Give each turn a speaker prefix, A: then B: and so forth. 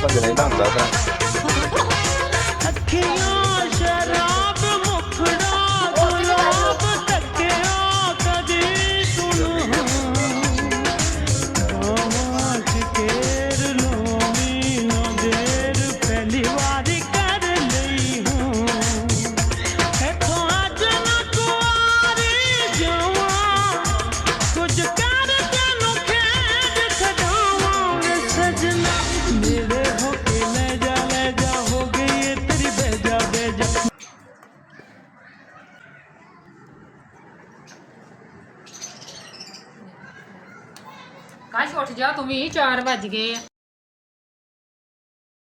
A: ਭੱਜਣਾ ਹੀ ਤਾਂ ਹੁੰਦਾ ਤਾਂ
B: ਅੱਖੀਆਂ ਸ਼ਰਾਬ ਮੁਖੜਾ ਗੁਲਾਬ ਤੱਕਿਆ ਕਦੀ ਸੁਣ ਆਵਾਜ਼ ਕੇਰ ਲੋਮੀ ਨਾ ਦੇਰ ਪਹਿਲੀ ਵਾਰੀ ਕਰ ਲਈ ਹੂੰ ਇੱਥੋਂ ਅੱਜ ਨਾ ਕੁਆਰੀ ਜਾਵਾਂ ਕੁਝ ਕਰ ਤੈਨੂੰ ਖੇਡ ਖਡਾਵਾਂ ਵੇ ਸਜਣਾ ਮੇਰੇ ਹੋ ਕੇ ਲੈ ਜਾ ਹੋ ਗਈ ਏ ਤੇਰੀ ਬੇਜਾ ਬੇਜਾ
C: ਕਾਸ਼ ਉੱਠ ਜਾ ਤੂੰ ਵੀ 4 ਵੱਜ ਗਏ ਆ